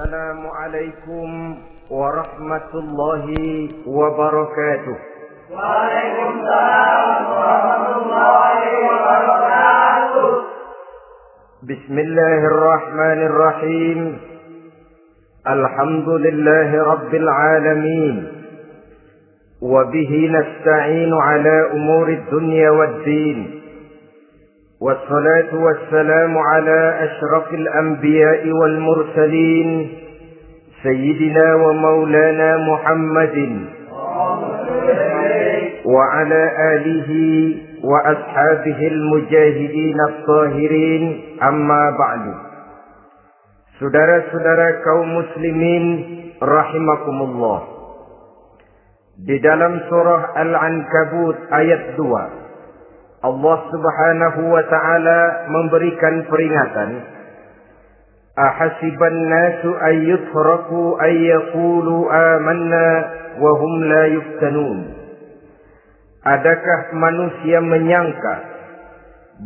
السلام عليكم ورحمة الله وبركاته. وعليكم السلام ورحمة الله وبركاته. بسم الله الرحمن الرحيم. الحمد لله رب العالمين، وبه نستعين على أمور الدنيا والدين، والصلاة والسلام على أشرف الأنبياء والمرسلين سيدنا ومولانا محمد وعلى آله وأصحابه المجاهدين الطاهرين. أما بعد. Saudara-saudara kaum muslimin rahimakumullah, di dalam surah Al-Ankabut ayat 2, Allah Subhanahu wa ta'ala memberikan peringatan, ahasiban nasu ayyutraku ayyaqulu amanna wa hum la yuftanun. Adakah manusia menyangka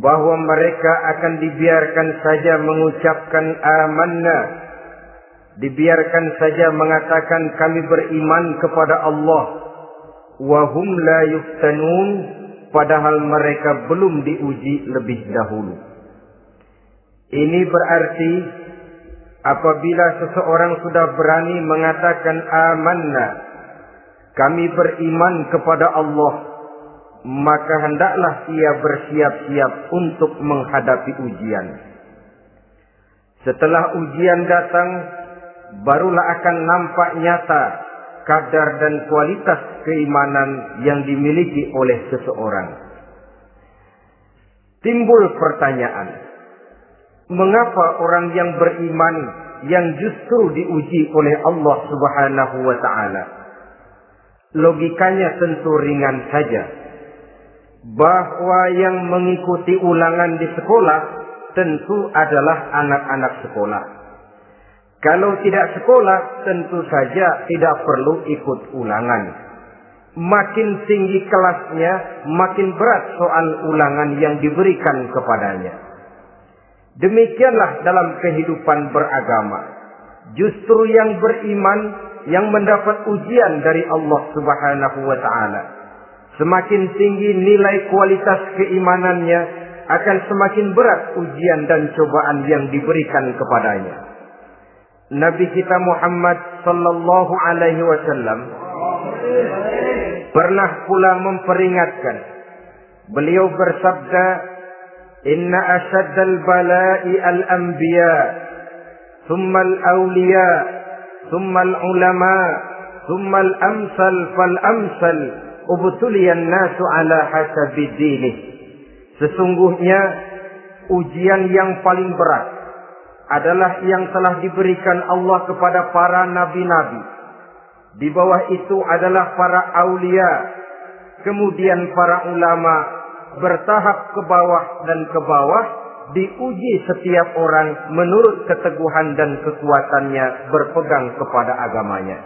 bahwa mereka akan dibiarkan saja mengucapkan amanna, dibiarkan saja mengatakan kami beriman kepada Allah, wa hum la yuftanun, padahal mereka belum diuji lebih dahulu. Ini berarti apabila seseorang sudah berani mengatakan amanna, kami beriman kepada Allah, maka hendaklah ia bersiap-siap untuk menghadapi ujian. Setelah ujian datang, barulah akan nampak nyata kadar dan kualitas keimanan yang dimiliki oleh seseorang. Timbul pertanyaan, mengapa orang yang beriman yang justru diuji oleh Allah Subhanahu wa ta'ala? Logikanya tentu ringan saja, bahwa yang mengikuti ulangan di sekolah tentu adalah anak-anak sekolah. Kalau tidak sekolah, tentu saja tidak perlu ikut ulangan. Makin tinggi kelasnya, makin berat soal ulangan yang diberikan kepadanya. Demikianlah dalam kehidupan beragama. Justru yang beriman, yang mendapat ujian dari Allah Subhanahu wa ta'ala, semakin tinggi nilai kualitas keimanannya, akan semakin berat ujian dan cobaan yang diberikan kepadanya. Nabi kita Muhammad sallallahu alaihi wasallam pernah pula memperingatkan. Beliau bersabda, "Inna asyaddal bala'i al-anbiya, thumma al-awliya, thumma al-ulama, thumma al-amsal fal-amsal, ubtuliyan nasu ala hasabi dinih." Sesungguhnya ujian yang paling berat adalah yang telah diberikan Allah kepada para nabi-nabi. Di bawah itu adalah para aulia, kemudian para ulama, bertahap ke bawah dan ke bawah, diuji setiap orang menurut keteguhan dan kekuatannya berpegang kepada agamanya.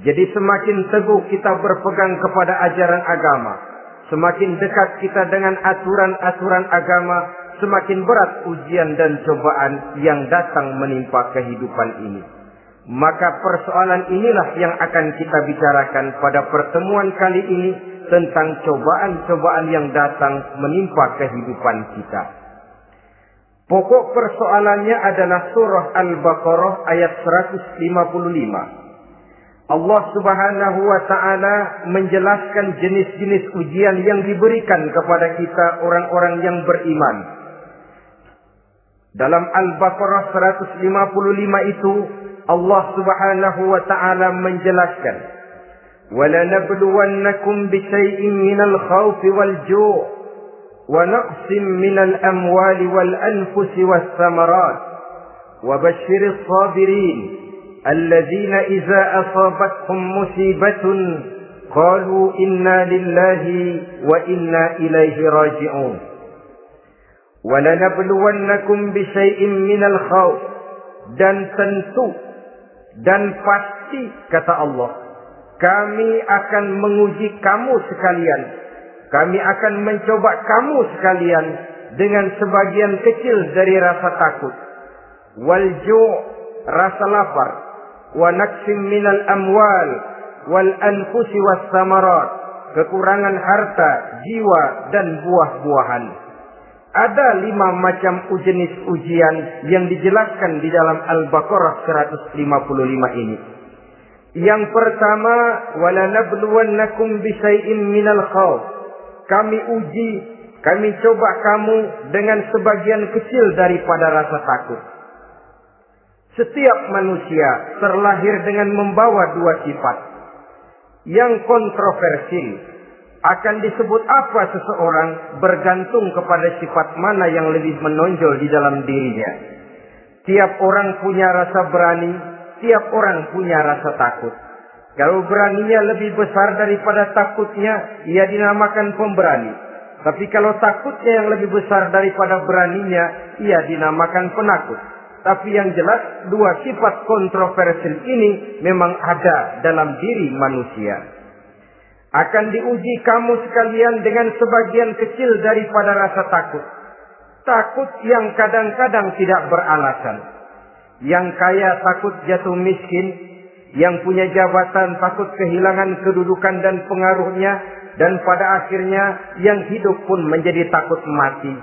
Jadi semakin teguh kita berpegang kepada ajaran agama, semakin dekat kita dengan aturan-aturan agama, semakin berat ujian dan cobaan yang datang menimpa kehidupan ini. Maka persoalan inilah yang akan kita bicarakan pada pertemuan kali ini, tentang cobaan-cobaan yang datang menimpa kehidupan kita. Pokok persoalannya adalah surah Al-Baqarah ayat 155. Allah Subhanahu wa ta'ala menjelaskan jenis-jenis ujian yang diberikan kepada kita orang-orang yang beriman. Dalam Al-Baqarah 155 itu Allah Subhanahu wa ta'ala menjelaskan, وَلَنَبْلُوَنَّكُمْ بِشَيْءٍ مِّنَ الْخَوْفِ وَالْجُوعِ وَنَقْصٍ مِّنَ الْأَمْوَالِ وَالْأَنفُسِ وَالثَّمَرَاتِ وَبَشِّرِ الصَّابِرِينَ الَّذِينَ إِذَا أَصَابَتْهُمْ مُصِيبَةٌ قَالُوا إِنَّا لِلَّهِ وَإِنَّا إِلَيْهِ رَاجِعُونَ. وَلَنَبْلُوَنَّكُمْ بِشَيْءٍ مِّنَ الْخَوْفِ, dan tentu dan pasti kata Allah, kami akan menguji kamu sekalian, kami akan mencoba kamu sekalian dengan sebagian kecil dari rasa takut. Wal ju', rasa lapar, wa naqsim minal amwal wal anfusi was samarat, kekurangan harta, jiwa dan buah-buahan. Ada 5 macam jenis ujian yang dijelaskan di dalam Al-Baqarah 155 ini. Yang pertama, walanabluwannakum bisyai'im minal khawf. Kami uji, kami coba kamu dengan sebagian kecil daripada rasa takut. Setiap manusia terlahir dengan membawa 2 sifat. Yang kontroversil, akan disebut apa seseorang bergantung kepada sifat mana yang lebih menonjol di dalam dirinya. Tiap orang punya rasa berani, tiap orang punya rasa takut. Kalau beraninya lebih besar daripada takutnya, ia dinamakan pemberani. Tapi kalau takutnya yang lebih besar daripada beraninya, ia dinamakan penakut. Tapi yang jelas, 2 sifat kontroversial ini memang ada dalam diri manusia. Akan diuji kamu sekalian dengan sebagian kecil daripada rasa takut. Takut yang kadang-kadang tidak beralasan. Yang kaya takut jatuh miskin, yang punya jabatan takut kehilangan kedudukan dan pengaruhnya, dan pada akhirnya yang hidup pun menjadi takut mati.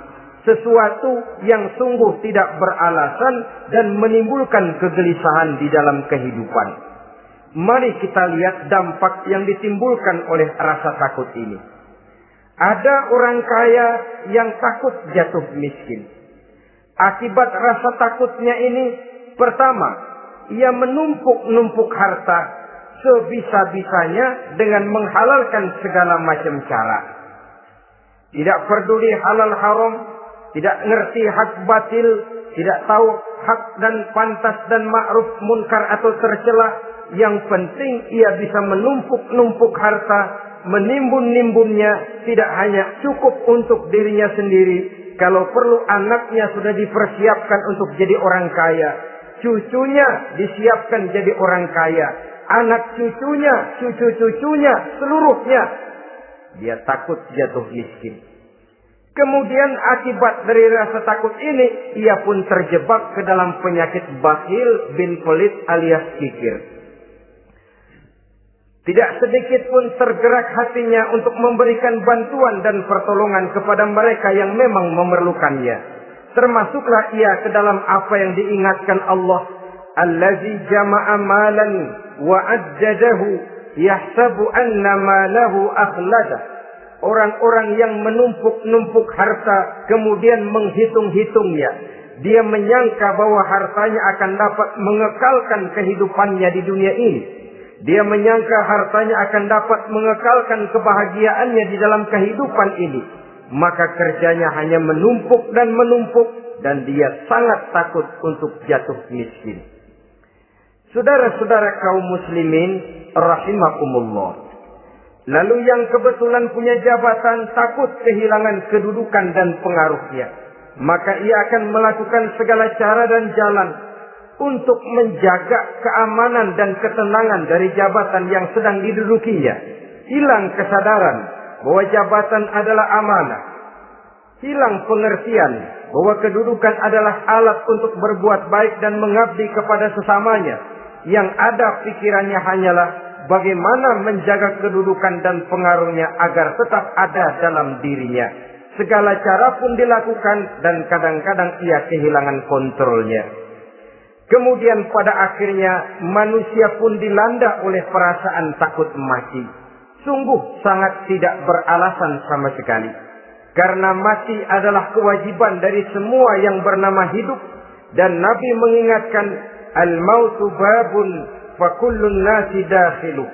Sesuatu yang sungguh tidak beralasan dan menimbulkan kegelisahan di dalam kehidupan. Mari kita lihat dampak yang ditimbulkan oleh rasa takut ini. Ada orang kaya yang takut jatuh miskin. Akibat rasa takutnya ini, pertama, ia menumpuk-numpuk harta sebisa-bisanya dengan menghalalkan segala macam cara. Tidak peduli halal haram, tidak ngerti hak batil, tidak tahu hak dan pantas dan ma'ruf munkar atau tercela. Yang penting ia bisa menumpuk-numpuk harta, menimbun-nimbunnya, tidak hanya cukup untuk dirinya sendiri. Kalau perlu anaknya sudah dipersiapkan untuk jadi orang kaya, cucunya disiapkan jadi orang kaya, anak cucunya, cucu-cucunya, seluruhnya. Dia takut jatuh miskin. Kemudian akibat dari rasa takut ini, ia pun terjebak ke dalam penyakit bakhil bin pelit alias kikir. Tidak sedikit pun tergerak hatinya untuk memberikan bantuan dan pertolongan kepada mereka yang memang memerlukannya. Termasuklah ia ke dalam apa yang diingatkan Allah. Allazi jama'a malan wa ajjadahu yahsabu anna malahu akhladah. Orang-orang yang menumpuk-numpuk harta kemudian menghitung-hitungnya. Dia menyangka bahwa hartanya akan dapat mengekalkan kehidupannya di dunia ini. Dia menyangka hartanya akan dapat mengekalkan kebahagiaannya di dalam kehidupan ini. Maka kerjanya hanya menumpuk dan menumpuk, dan dia sangat takut untuk jatuh miskin. Saudara-saudara kaum muslimin rahimakumullah. Lalu yang kebetulan punya jabatan takut kehilangan kedudukan dan pengaruhnya. Maka ia akan melakukan segala cara dan jalan untuk menjaga keamanan dan ketenangan dari jabatan yang sedang didudukinya. Hilang kesadaran bahwa jabatan adalah amanah. Hilang pengertian bahwa kedudukan adalah alat untuk berbuat baik dan mengabdi kepada sesamanya. Yang ada pikirannya hanyalah bagaimana menjaga kedudukan dan pengaruhnya agar tetap ada dalam dirinya. Segala cara pun dilakukan dan kadang-kadang ia kehilangan kontrolnya. Kemudian pada akhirnya manusia pun dilanda oleh perasaan takut mati. Sungguh sangat tidak beralasan sama sekali. Karena mati adalah kewajiban dari semua yang bernama hidup. Dan Nabi mengingatkan, al-mautu babun fa kullun nasi dakhilu.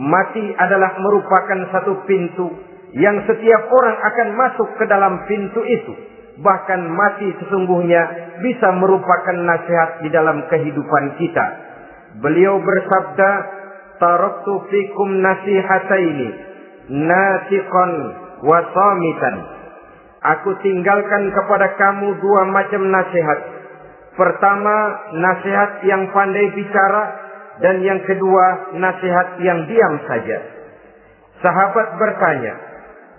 Mati adalah merupakan satu pintu yang setiap orang akan masuk ke dalam pintu itu. Bahkan mati sesungguhnya bisa merupakan nasihat di dalam kehidupan kita. Beliau bersabda, taraktu fikum nasihataini, nasiqan wa samitan. Aku tinggalkan kepada kamu 2 macam nasihat. Pertama, nasihat yang pandai bicara, dan yang kedua, nasihat yang diam saja. Sahabat bertanya,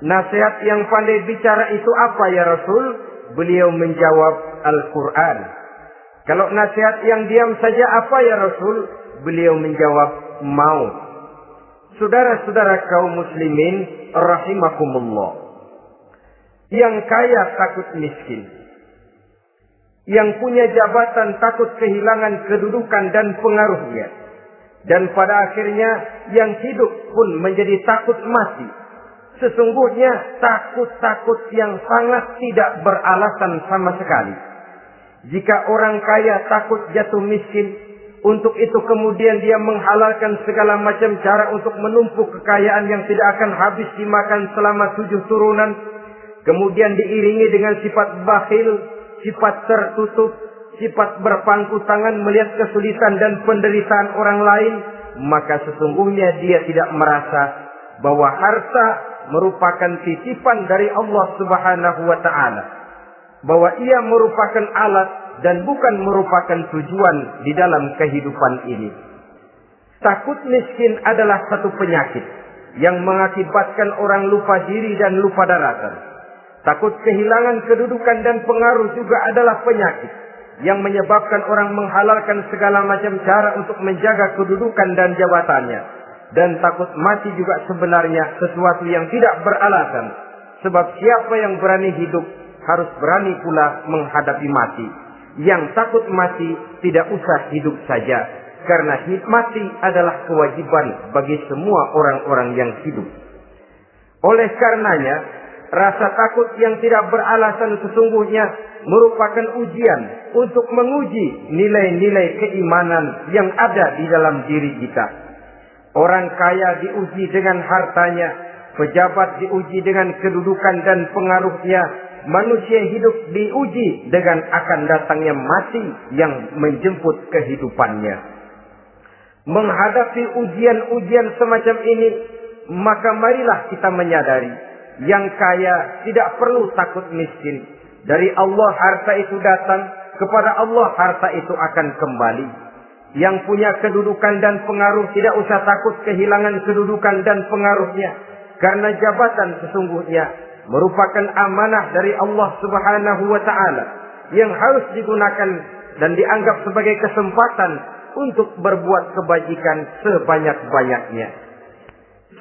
nasihat yang pandai bicara itu apa ya Rasul? Beliau menjawab, Al-Quran. Kalau nasihat yang diam saja apa ya Rasul? Beliau menjawab, mau. Saudara-saudara kaum muslimin rahimakumullah, yang kaya takut miskin, yang punya jabatan takut kehilangan kedudukan dan pengaruhnya, dan pada akhirnya yang hidup pun menjadi takut mati. Sesungguhnya takut-takut yang sangat tidak beralasan sama sekali. Jika orang kaya takut jatuh miskin, untuk itu kemudian dia menghalalkan segala macam cara untuk menumpuk kekayaan yang tidak akan habis dimakan selama 7 turunan, kemudian diiringi dengan sifat bakhil, sifat tertutup, sifat berpangku tangan melihat kesulitan dan penderitaan orang lain, maka sesungguhnya dia tidak merasa bahwa harta merupakan titipan dari Allah Subhanahu wa ta'ala, bahwa ia merupakan alat dan bukan merupakan tujuan di dalam kehidupan ini. Takut miskin adalah satu penyakit yang mengakibatkan orang lupa diri dan lupa daratan. Takut kehilangan kedudukan dan pengaruh juga adalah penyakit yang menyebabkan orang menghalalkan segala macam cara untuk menjaga kedudukan dan jabatannya. Dan takut mati juga sebenarnya sesuatu yang tidak beralasan. Sebab siapa yang berani hidup harus berani pula menghadapi mati. Yang takut mati tidak usah hidup saja, karena mati adalah kewajiban bagi semua orang-orang yang hidup. Oleh karenanya, rasa takut yang tidak beralasan sesungguhnya merupakan ujian untuk menguji nilai-nilai keimanan yang ada di dalam diri kita. Orang kaya diuji dengan hartanya, pejabat diuji dengan kedudukan dan pengaruhnya, manusia hidup diuji dengan akan datangnya mati yang menjemput kehidupannya. Menghadapi ujian-ujian semacam ini, maka marilah kita menyadari, yang kaya tidak perlu takut miskin. Dari Allah harta itu datang, kepada Allah harta itu akan kembali. Yang punya kedudukan dan pengaruh tidak usah takut kehilangan kedudukan dan pengaruhnya, karena jabatan sesungguhnya merupakan amanah dari Allah Subhanahu wa ta'ala yang harus digunakan dan dianggap sebagai kesempatan untuk berbuat kebajikan sebanyak-banyaknya.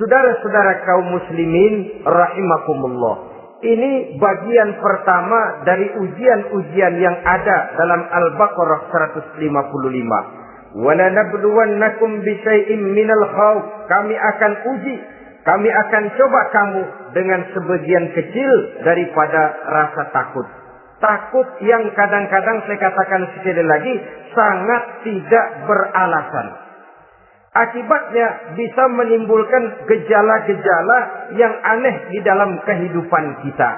Saudara-saudara kaum muslimin rahimakumullah, ini bagian pertama dari ujian-ujian yang ada dalam Al-Baqarah 155. وَلَنَبْلُوَنَّكُمْ بِشَيْءٍ مِّنَ الْخَوْفِ, kami akan uji, kami akan coba kamu dengan sebagian kecil daripada rasa takut. Takut yang kadang-kadang saya katakan sekali lagi sangat tidak beralasan. Akibatnya bisa menimbulkan gejala-gejala yang aneh di dalam kehidupan kita.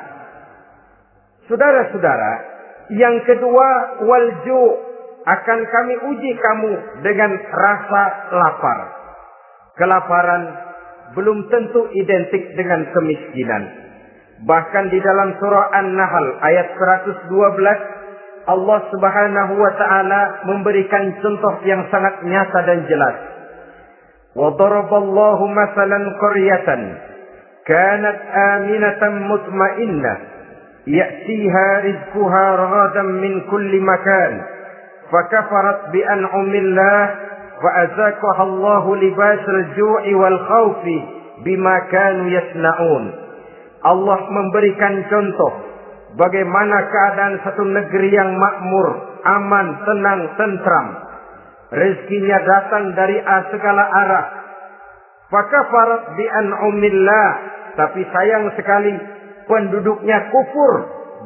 Saudara-saudara, yang kedua, walju, akan kami uji kamu dengan rasa lapar. Kelaparan belum tentu identik dengan kemiskinan. Bahkan di dalam surah An-Nahl ayat 112, Allah Subhanahu wa ta'ala memberikan contoh yang sangat nyata dan jelas. وَضَرَبَ اللَّهُ مَثَلًا قَرْيَةً كَانَتْ آمِنَةً مُطْمَئِنَّةً يَأْتِيهَا رِزْقُهَا رَغَدًا مِنْ كُلِّ مَكَانٍ فَكَفَرَتْ بِأَنْعُمِ اللَّهِ فَأَذَاقَهَا اللَّهُ لِبَاسَ الْجُوعِ وَالْخَوْفِ بِمَا كَانُوا يَصْنَعُونَ. Allah memberikan contoh bagaimana keadaan satu negeri yang makmur, aman, tenang, tentram. Rezekinya datang dari segala arah. Fakafarat bi an'umillah, tapi sayang sekali penduduknya kufur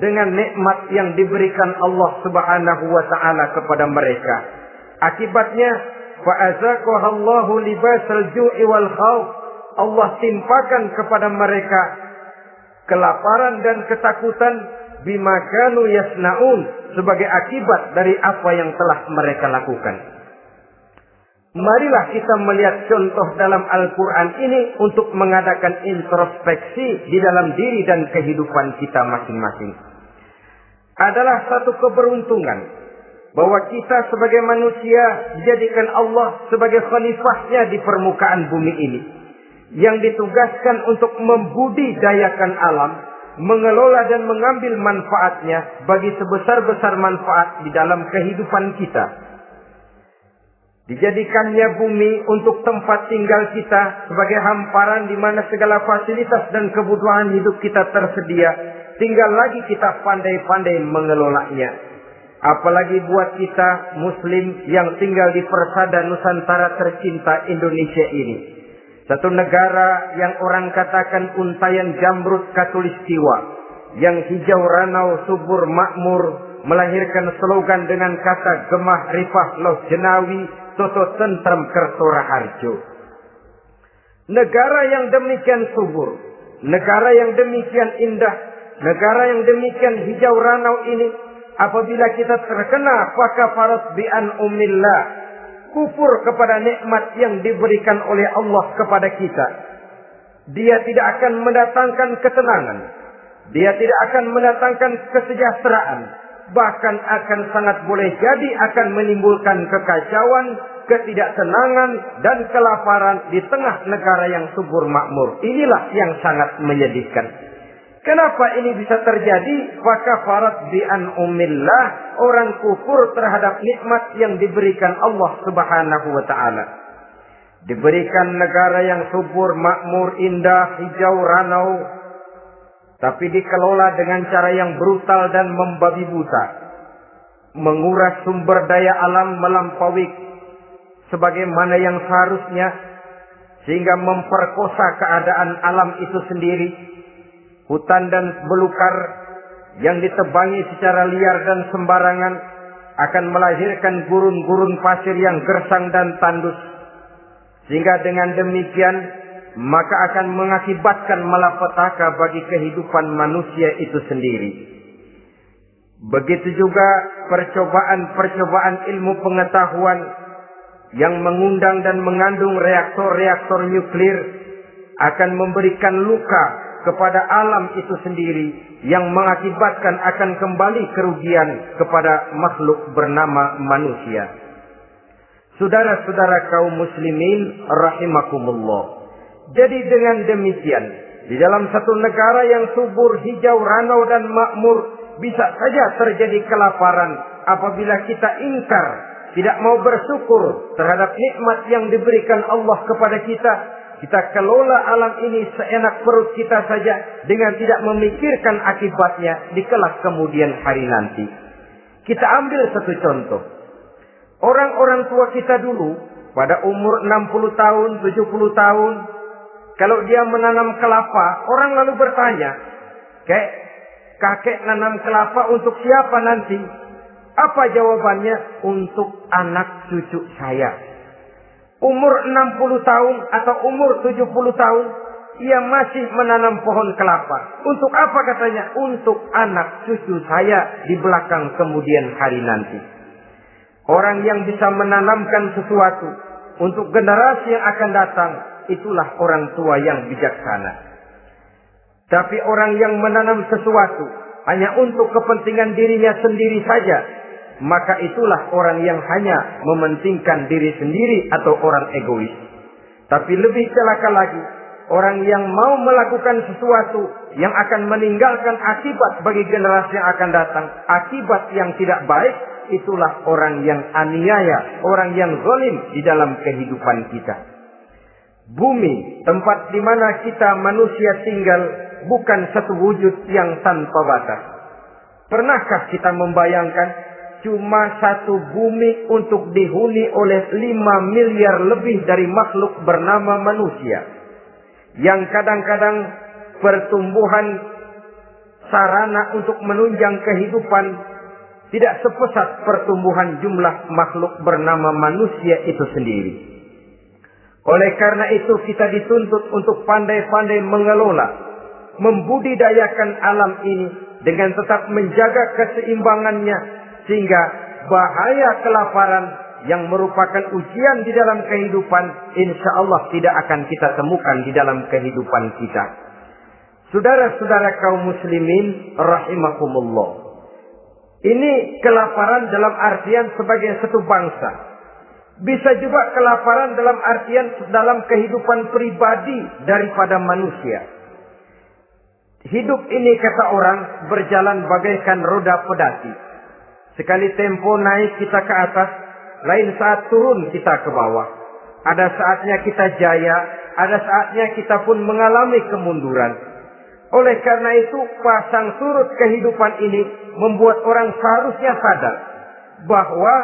dengan nikmat yang diberikan Allah Subhanahu wa ta'ala kepada mereka. Akibatnya fa'azaqahallahu libasal ju'i wal khauf, Allah timpakan kepada mereka kelaparan dan ketakutan bima kanu yasnaun, sebagai akibat dari apa yang telah mereka lakukan. Marilah kita melihat contoh dalam Al-Quran ini untuk mengadakan introspeksi di dalam diri dan kehidupan kita masing-masing. Adalah satu keberuntungan bahwa kita sebagai manusia dijadikan Allah sebagai khalifahnya di permukaan bumi ini, yang ditugaskan untuk membudidayakan alam, mengelola dan mengambil manfaatnya bagi sebesar-besar manfaat di dalam kehidupan kita. Dijadikannya bumi untuk tempat tinggal kita sebagai hamparan di mana segala fasilitas dan kebutuhan hidup kita tersedia. Tinggal lagi kita pandai-pandai mengelolanya. Apalagi buat kita Muslim yang tinggal di persada Nusantara tercinta Indonesia ini. Satu negara yang orang katakan untayan jamrut katulistiwa, yang hijau ranau subur makmur, melahirkan slogan dengan kata gemah rifah loh jenawi toto tentrem kerto raharjo. Negara yang demikian subur, negara yang demikian indah, negara yang demikian hijau ranau ini, apabila kita terkena fakafarat bi an'umillah, kufur kepada nikmat yang diberikan oleh Allah kepada kita, dia tidak akan mendatangkan ketenangan, dia tidak akan mendatangkan kesejahteraan, bahkan akan sangat boleh jadi akan menimbulkan kekacauan, ketidaktenangan dan kelaparan di tengah negara yang subur makmur. Inilah yang sangat menyedihkan. Kenapa ini bisa terjadi? Fakafarat bi an'umillah, orang kufur terhadap nikmat yang diberikan Allah Subhanahu wa taala. Diberikan negara yang subur, makmur, indah, hijau ranau, tapi dikelola dengan cara yang brutal dan membabi buta. Menguras sumber daya alam melampaui sebagaimana yang seharusnya, sehingga memperkosa keadaan alam itu sendiri. Hutan dan belukar yang ditebangi secara liar dan sembarangan akan melahirkan gurun-gurun pasir yang gersang dan tandus. Sehingga dengan demikian maka akan mengakibatkan malapetaka bagi kehidupan manusia itu sendiri. Begitu juga percobaan-percobaan ilmu pengetahuan yang mengundang dan mengandung reaktor-reaktor nuklir akan memberikan luka kepada alam itu sendiri, yang mengakibatkan akan kembali kerugian kepada makhluk bernama manusia. Saudara-saudara kaum muslimin rahimakumullah. Jadi dengan demikian, di dalam satu negara yang subur, hijau, ranau dan makmur, bisa saja terjadi kelaparan apabila kita ingkar, tidak mau bersyukur terhadap nikmat yang diberikan Allah kepada kita. Kita kelola alam ini seenak perut kita saja dengan tidak memikirkan akibatnya di kelak kemudian hari nanti. Kita ambil satu contoh. Orang-orang tua kita dulu pada umur 60 tahun, 70 tahun, kalau dia menanam kelapa, orang lalu bertanya, kakek nanam kelapa untuk siapa nanti? Apa jawabannya? Untuk anak cucu saya. Umur 60 tahun atau umur 70 tahun, ia masih menanam pohon kelapa. Untuk apa katanya? Untuk anak cucu saya di belakang kemudian hari nanti. Orang yang bisa menanamkan sesuatu untuk generasi yang akan datang, itulah orang tua yang bijaksana. Tapi orang yang menanam sesuatu hanya untuk kepentingan dirinya sendiri saja, maka itulah orang yang hanya mementingkan diri sendiri atau orang egois. Tapi lebih celaka lagi, orang yang mau melakukan sesuatu yang akan meninggalkan akibat bagi generasi yang akan datang, akibat yang tidak baik, itulah orang yang aniaya, orang yang zalim di dalam kehidupan kita. Bumi, tempat di mana kita manusia tinggal, bukan satu wujud yang tanpa batas. Pernahkah kita membayangkan cuma satu bumi untuk dihuni oleh 5 miliar lebih dari makhluk bernama manusia, yang kadang-kadang pertumbuhan sarana untuk menunjang kehidupan tidak sepesat pertumbuhan jumlah makhluk bernama manusia itu sendiri. Oleh karena itu kita dituntut untuk pandai-pandai mengelola, membudidayakan alam ini dengan tetap menjaga keseimbangannya, sehingga bahaya kelaparan yang merupakan ujian di dalam kehidupan, insya Allah tidak akan kita temukan di dalam kehidupan kita. Saudara-saudara kaum muslimin rahimakumullah. Ini kelaparan dalam artian sebagai satu bangsa. Bisa juga kelaparan dalam artian dalam kehidupan pribadi daripada manusia. Hidup ini, kata orang, berjalan bagaikan roda pedati. Sekali tempo naik kita ke atas, lain saat turun kita ke bawah. Ada saatnya kita jaya, ada saatnya kita pun mengalami kemunduran. Oleh karena itu, pasang surut kehidupan ini membuat orang seharusnya sadar bahwa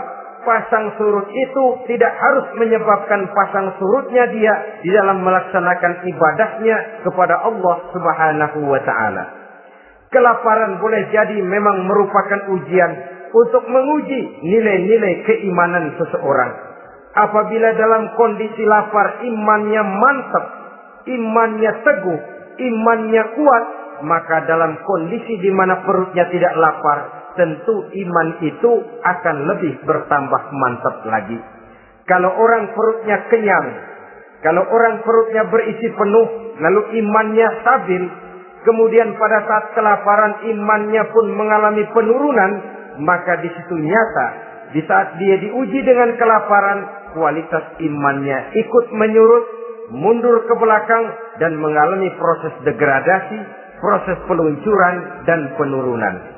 pasang surut itu tidak harus menyebabkan pasang surutnya dia di dalam melaksanakan ibadahnya kepada Allah Subhanahu wa ta'ala. Kelaparan boleh jadi memang merupakan ujian untuk menguji nilai-nilai keimanan seseorang. Apabila dalam kondisi lapar imannya mantap, imannya teguh, imannya kuat, maka dalam kondisi di mana perutnya tidak lapar, tentu iman itu akan lebih bertambah mantap lagi. Kalau orang perutnya kenyang, kalau orang perutnya berisi penuh, lalu imannya stabil, kemudian pada saat kelaparan imannya pun mengalami penurunan, maka di situ nyata, di saat dia diuji dengan kelaparan, kualitas imannya ikut menyurut, mundur ke belakang, dan mengalami proses degradasi, proses peluncuran dan penurunan.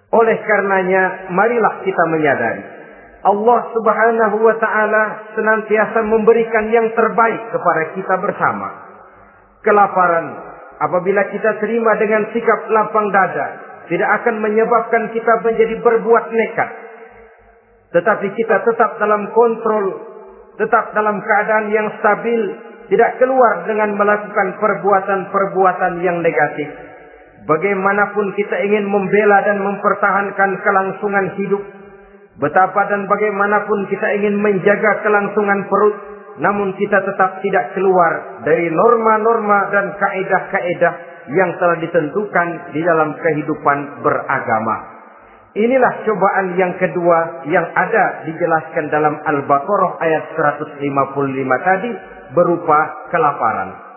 Oleh karenanya, marilah kita menyadari Allah Subhanahu wa ta'ala senantiasa memberikan yang terbaik kepada kita bersama. Kelaparan, apabila kita terima dengan sikap lapang dada, tidak akan menyebabkan kita menjadi berbuat nekat. Tetapi kita tetap dalam kontrol, tetap dalam keadaan yang stabil, tidak keluar dengan melakukan perbuatan-perbuatan yang negatif. Bagaimanapun kita ingin membela dan mempertahankan kelangsungan hidup, betapa dan bagaimanapun kita ingin menjaga kelangsungan perut, namun kita tetap tidak keluar dari norma-norma dan kaedah-kaedah yang telah ditentukan di dalam kehidupan beragama. Inilah cobaan yang kedua yang ada dijelaskan dalam Al-Baqarah ayat 155 tadi, berupa kelaparan.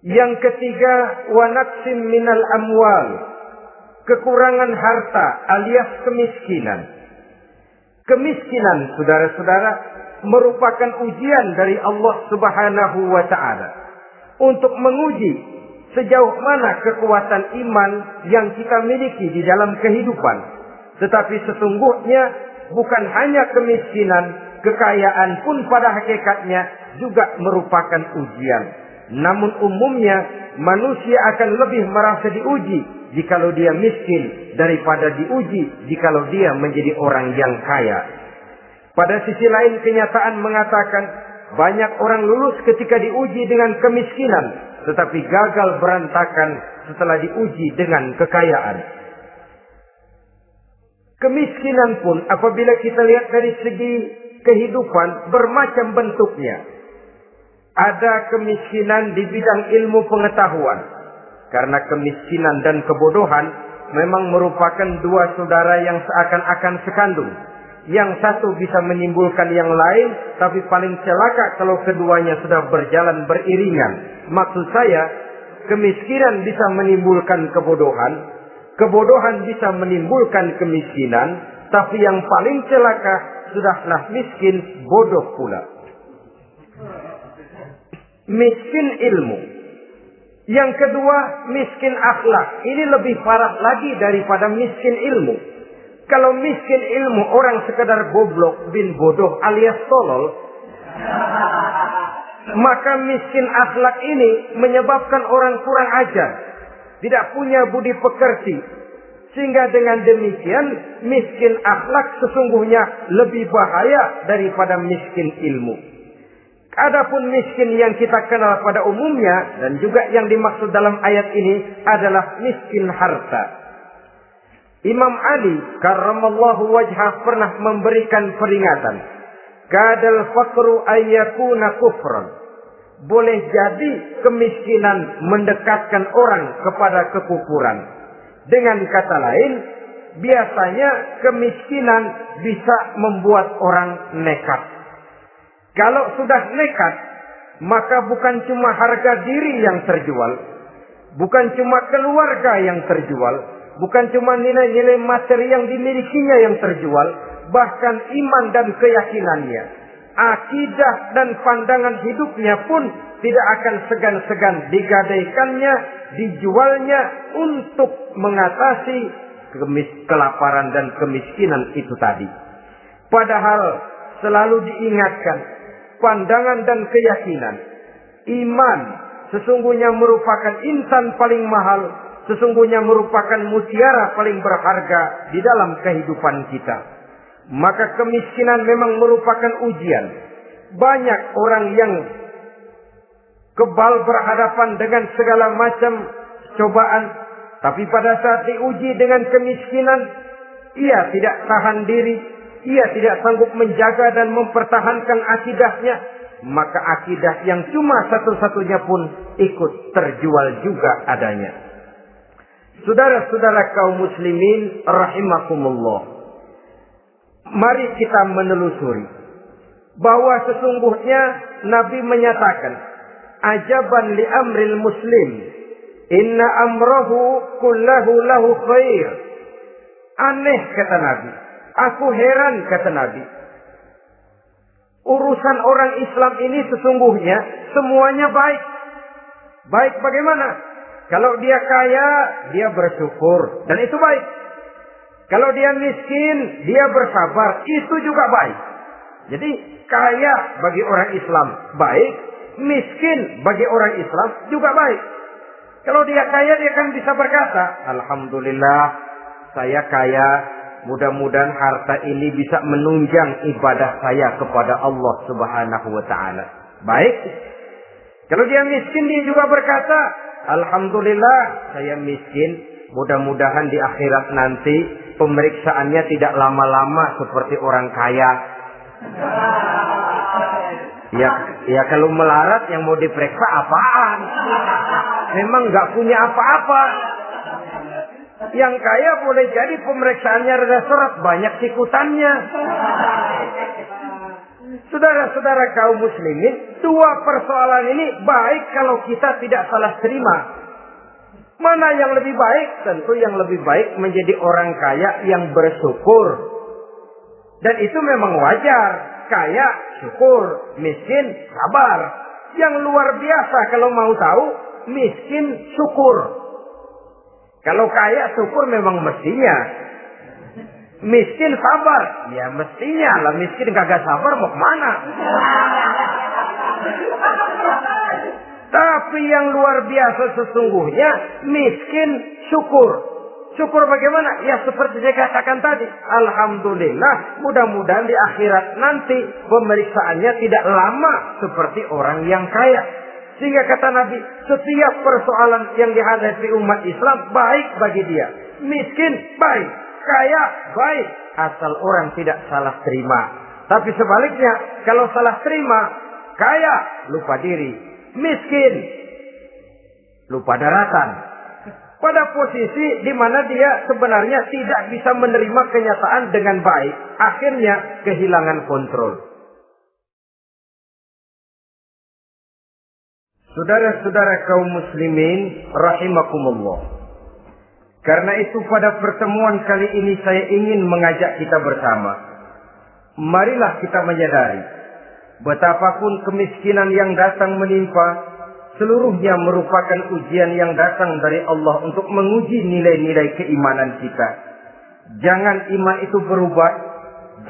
Yang ketiga, wa naqsim minal amwal, kekurangan harta alias kemiskinan. Kemiskinan, saudara-saudara, merupakan ujian dari Allah Subhanahu wa ta'ala untuk menguji sejauh mana kekuatan iman yang kita miliki di dalam kehidupan. Tetapi sesungguhnya bukan hanya kemiskinan, kekayaan pun pada hakikatnya juga merupakan ujian. Namun umumnya manusia akan lebih merasa diuji jikalau dia miskin daripada diuji jikalau dia menjadi orang yang kaya. Pada sisi lain, kenyataan mengatakan banyak orang lulus ketika diuji dengan kemiskinan, tetapi gagal berantakan setelah diuji dengan kekayaan. Kemiskinan pun apabila kita lihat dari segi kehidupan bermacam bentuknya. Ada kemiskinan di bidang ilmu pengetahuan. Karena kemiskinan dan kebodohan memang merupakan dua saudara yang seakan-akan sekandung. Yang satu bisa menimbulkan yang lain, tapi paling celaka kalau keduanya sudah berjalan beriringan. Maksud saya, kemiskinan bisa menimbulkan kebodohan, kebodohan bisa menimbulkan kemiskinan, tapi yang paling celaka sudahlah miskin, bodoh pula. Miskin ilmu. Yang kedua, miskin akhlak. Ini lebih parah lagi daripada miskin ilmu. Kalau miskin ilmu orang sekedar goblok bin bodoh alias tolol, maka miskin akhlak ini menyebabkan orang kurang ajar, tidak punya budi pekerti. Sehingga dengan demikian miskin akhlak sesungguhnya lebih bahaya daripada miskin ilmu. Adapun miskin yang kita kenal pada umumnya dan juga yang dimaksud dalam ayat ini adalah miskin harta. Imam Ali karramallahu wajhah pernah memberikan peringatan, kadal faqru ayyakuna kufran. Boleh jadi kemiskinan mendekatkan orang kepada kekufuran. Dengan kata lain, biasanya kemiskinan bisa membuat orang nekat. Kalau sudah nekat, maka bukan cuma harga diri yang terjual, bukan cuma keluarga yang terjual, bukan cuma nilai-nilai materi yang dimilikinya yang terjual, bahkan iman dan keyakinannya, akidah dan pandangan hidupnya pun tidak akan segan-segan digadaikannya dijualnya untuk mengatasi kelaparan dan kemiskinan itu tadi. Padahal selalu diingatkan, pandangan dan keyakinan, iman sesungguhnya merupakan insan paling mahal, sesungguhnya merupakan mutiara paling berharga di dalam kehidupan kita. Maka kemiskinan memang merupakan ujian. Banyak orang yang kebal berhadapan dengan segala macam cobaan, tapi pada saat diuji dengan kemiskinan, ia tidak tahan diri, ia tidak sanggup menjaga dan mempertahankan akidahnya, maka akidah yang cuma satu-satunya pun ikut terjual juga adanya. Saudara-saudara kaum muslimin rahimakumullah, mari kita menelusuri bahwa sesungguhnya Nabi menyatakan, ajaban li amril muslim, inna amrahu kullahu lahu khair. Aneh kata Nabi, aku heran kata Nabi, urusan orang Islam ini sesungguhnya semuanya baik. Baik bagaimana? Kalau dia kaya, dia bersyukur, dan itu baik. Kalau dia miskin, dia bersabar, itu juga baik. Jadi kaya bagi orang Islam baik, miskin bagi orang Islam juga baik. Kalau dia kaya, dia kan bisa berkata, alhamdulillah saya kaya, mudah-mudahan harta ini bisa menunjang ibadah saya kepada Allah Subhanahu wa taala. Baik. Kalau dia miskin, dia juga berkata, alhamdulillah saya miskin, mudah-mudahan di akhirat nanti pemeriksaannya tidak lama-lama seperti orang kaya. Ya kalau melarat yang mau diperiksa apaan? Memang nggak punya apa-apa. Yang kaya boleh jadi pemeriksaannya rada seret, banyak sikutannya. Saudara-saudara kaum muslimin, dua persoalan ini baik kalau kita tidak salah terima. Mana yang lebih baik? Tentu yang lebih baik menjadi orang kaya yang bersyukur. Dan itu memang wajar. Kaya, syukur. Miskin, sabar. Yang luar biasa kalau mau tahu, miskin, syukur. Kalau kaya, syukur memang mestinya. Miskin, sabar. Ya mestinya lah, miskin kagak sabar mau kemana? Tapi yang luar biasa sesungguhnya, miskin, syukur. Syukur bagaimana? Ya seperti saya katakan tadi. Alhamdulillah, mudah-mudahan di akhirat nanti pemeriksaannya tidak lama seperti orang yang kaya. Sehingga kata Nabi, setiap persoalan yang dihadapi umat Islam baik bagi dia. Miskin baik, kaya baik, asal orang tidak salah terima. Tapi sebaliknya, kalau salah terima, kaya lupa diri, miskin lupa daratan. Pada posisi di mana dia sebenarnya tidak bisa menerima kenyataan dengan baik, akhirnya kehilangan kontrol. Saudara-saudara kaum muslimin rahimakumullah. Karena itu pada pertemuan kali ini saya ingin mengajak kita bersama. Marilah kita menyadari betapapun kemiskinan yang datang menimpa, seluruhnya merupakan ujian yang datang dari Allah untuk menguji nilai-nilai keimanan kita. Jangan iman itu berubah,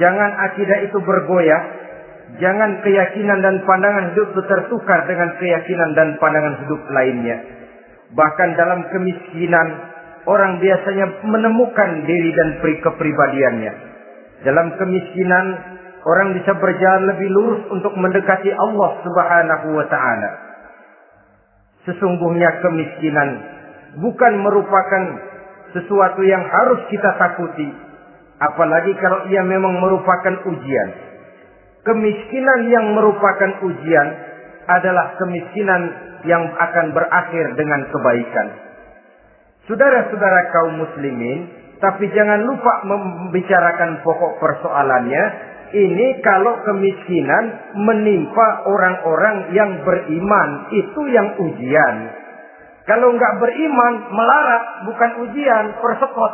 jangan akidah itu bergoyah, jangan keyakinan dan pandangan hidup itu tertukar dengan keyakinan dan pandangan hidup lainnya. Bahkan dalam kemiskinan, orang biasanya menemukan diri dan kepribadiannya. Dalam kemiskinan, orang bisa berjalan lebih lurus untuk mendekati Allah Subhanahu wa taala. Sesungguhnya kemiskinan bukan merupakan sesuatu yang harus kita takuti, apalagi kalau ia memang merupakan ujian. Kemiskinan yang merupakan ujian adalah kemiskinan yang akan berakhir dengan kebaikan. Saudara-saudara kaum muslimin, tapi jangan lupa membicarakan pokok persoalannya. Ini kalau kemiskinan menimpa orang-orang yang beriman, itu yang ujian. Kalau nggak beriman, melarat, bukan ujian, persekot.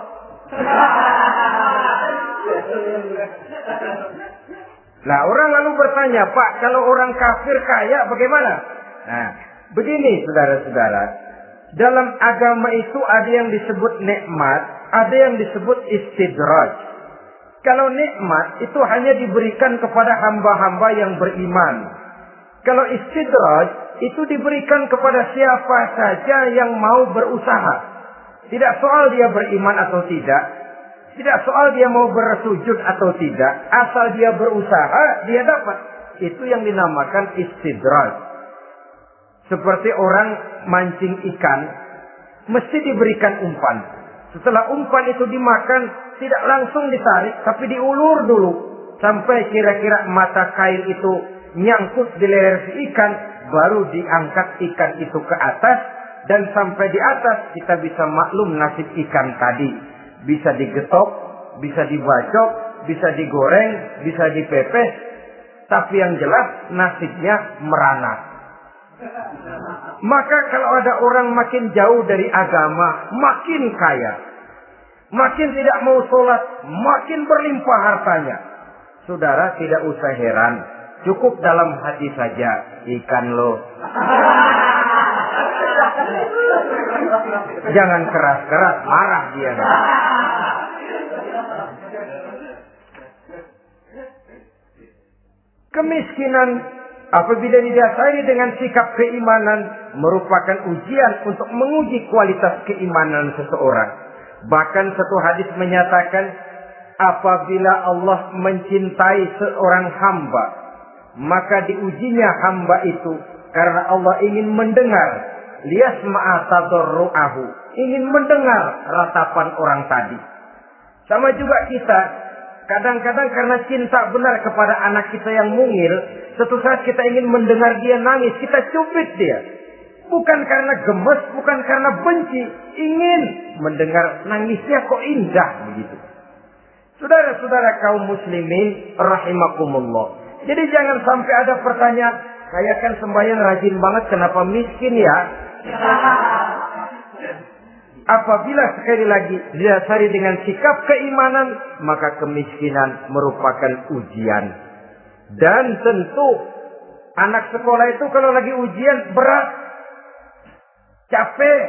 Nah, orang lalu bertanya, Pak, kalau orang kafir kaya bagaimana? Nah, begini saudara-saudara. Dalam agama itu ada yang disebut nikmat, ada yang disebut istidraj. Kalau nikmat itu hanya diberikan kepada hamba-hamba yang beriman. Kalau istidraj itu diberikan kepada siapa saja yang mau berusaha. Tidak soal dia beriman atau tidak. Tidak soal dia mau bersujud atau tidak. Asal dia berusaha, dia dapat. Itu yang dinamakan istidraj. Seperti orang mancing ikan, mesti diberikan umpan. Setelah umpan itu dimakan, tidak langsung ditarik, tapi diulur dulu. Sampai kira-kira mata kail itu nyangkut di leher si ikan, baru diangkat ikan itu ke atas. Dan sampai di atas kita bisa maklum nasib ikan tadi. Bisa digetok, bisa dibacok, bisa digoreng, bisa dipepes. Tapi yang jelas nasibnya merana. Maka kalau ada orang makin jauh dari agama, makin kaya, makin tidak mau sholat, makin berlimpah hartanya. Saudara tidak usah heran, cukup dalam hati saja, ikan lo. Jangan keras-keras, marah dia. Kemiskinan apabila didasari dengan sikap keimanan merupakan ujian untuk menguji kualitas keimanan seseorang. Bahkan satu hadis menyatakan apabila Allah mencintai seorang hamba, maka diujinya hamba itu karena Allah ingin mendengar liyasma'a tadarru'ahu, ingin mendengar ratapan orang tadi. Sama juga kita, kadang-kadang karena cinta benar kepada anak kita yang mungil, suatu saat kita ingin mendengar dia nangis, kita cubit dia. Bukan karena gemes, bukan karena benci, ingin mendengar nangisnya kok indah begitu. Saudara-saudara kaum muslimin rahimakumullah. Jadi jangan sampai ada pertanyaan, saya kan sembahyang rajin banget, kenapa miskin ya? Apabila sekali lagi didasari dengan sikap keimanan, maka kemiskinan merupakan ujian. Dan tentu anak sekolah itu kalau lagi ujian berat, capek,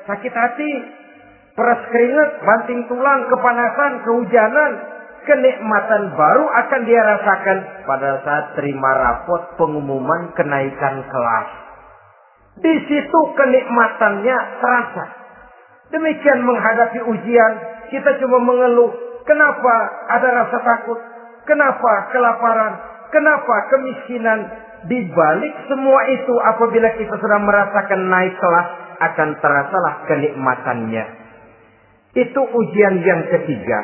sakit hati, peras keringat, banting tulang, kepanasan, kehujanan, kenikmatan baru akan dia rasakan pada saat terima rapot pengumuman kenaikan kelas. Di situ kenikmatannya terasa. Demikian menghadapi ujian, kita cuma mengeluh. Kenapa ada rasa takut? Kenapa kelaparan? Kenapa kemiskinan? Di balik semua itu, apabila kita sudah merasakan naik kelas, akan terasalah kenikmatannya. Itu ujian yang ketiga.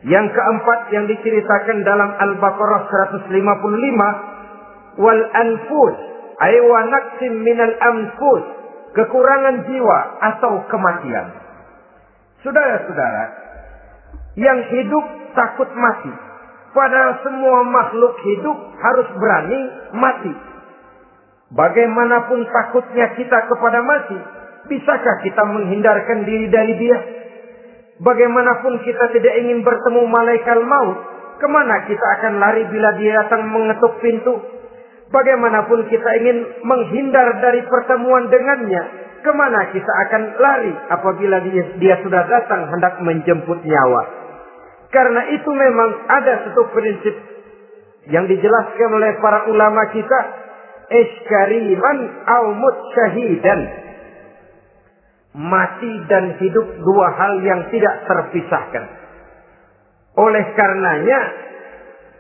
Yang keempat yang diceritakan dalam Al-Baqarah 155, wal anfus ay wa naqsim minal anfus, kekurangan jiwa atau kematian. Saudara-saudara, yang hidup takut mati. Padahal semua makhluk hidup harus berani mati. Bagaimanapun takutnya kita kepada mati, bisakah kita menghindarkan diri dari dia? Bagaimanapun kita tidak ingin bertemu malaikat maut, kemana kita akan lari bila dia datang mengetuk pintu? Bagaimanapun kita ingin menghindar dari pertemuan dengannya, kemana kita akan lari apabila dia sudah datang hendak menjemput nyawa? Karena itu memang ada satu prinsip yang dijelaskan oleh para ulama kita, iskariman au mut syahidan. Mati dan hidup dua hal yang tidak terpisahkan. Oleh karenanya,